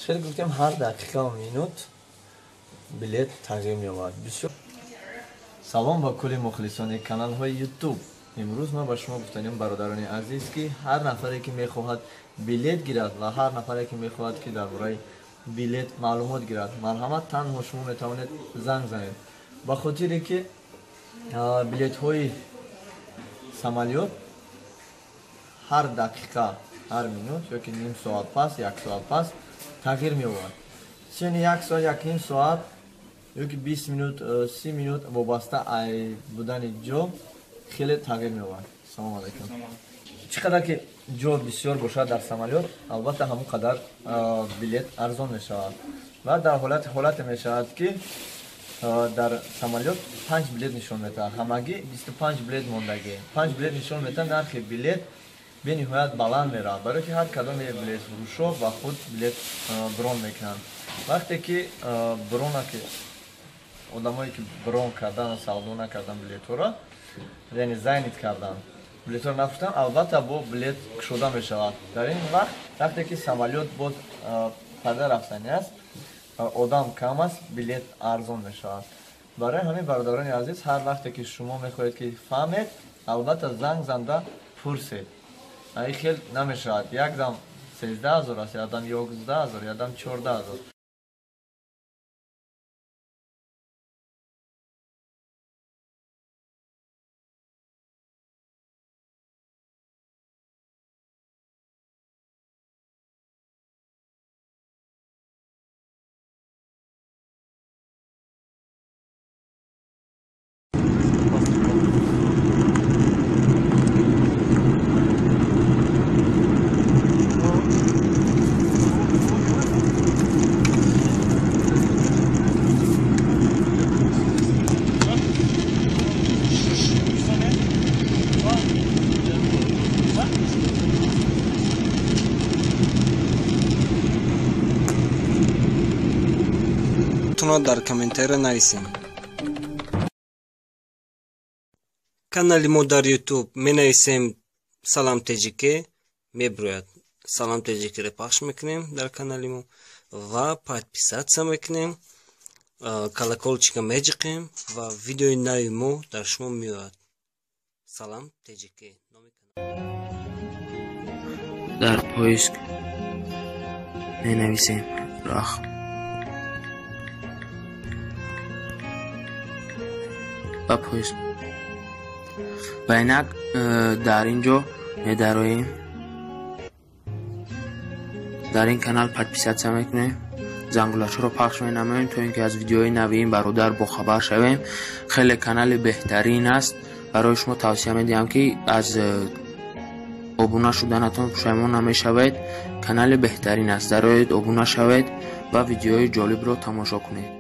خیلی گفتیم هر دقیقه و مینوت بلیت تغییر می‌یابد. بسیار سلام با کل مخلصان کانال های یوتیوب. امروز ما با شما گفتیم برادران عزیز که هر نفری که میخواهد بلیت گیرد و هر نفری که میخواهد که درباره بلیت معلومات گیرد، مرحمت تنها شما میتوانید زنگ زنید. با خاطری که بلیت های سامالیوت هر دقیقه، هر مینوت یا که نیم ساعت پس، یک ساعت پس تغییر می‌یابد. سین یک ساعت، یک نیم ساعت یا که 20 مینوت، 30 مینوت وابسته ای بودن جا خیلی تغییر می‌یابد. سلام علیکم. چقدر که جا بسیار باشد در سامالیوت، البته همون قدر بلیت ارزان می‌شود و در حالت می‌شود که در سامالیوت 5 بلیت نشون می‌دهد. همگی 25 بلیت موندگی. 5 بلیت نشون می‌دهد. نرخ بلیت به نهایت بلند می‌رود، برای که هر کدام بلیت فروشا و خود بلیت برون میکنند. وقتی که برونه که آدمایی که برون کردن، سودا نکردن بلیت‌ها را، یعنی زاینت کردن، بلیت‌ها را نفروختن، البته با بلیت کشوده می‌شود. در این وقتی که سامالیوت باز پرده رفتنی است، آدم کم است، بلیت ارزان می‌شود. برای همین برادران عزیز، هر وقتی که شما می‌خواهید که فهمید، البته زنگ زنده پرسید. این خیلی نمی‌شود. یک دم 13,000 است، یا دم 11,000، یا دم 14,000. در комментария нависем. Канали мо дар YouTube менависем Салам Таҷике, меброяд Салам Таҷикеро пахш мекунем дар канали мо ва подписатсия мекунем, колокольчика меҷиқем ва видеои нави мо дар шумо меояд. Салам Таҷике номи канал. Дар поиск менависем рах با پویست و اینک در اینجا می‌داریم. در این کانال подписаться میکنیم، زنگولش رو پخش می‌نماییم تا اینکه از ویدیوهای نوی این برادر با خبر شویم. خیلی کانال بهترین است، برای شما توصیه می‌دهم که از ابونه شدنتون پشیمان نمی‌شوید. کانال بهترین است، ضرورت ابونه شوید و ویدیوهای جالب رو تماشا کنید.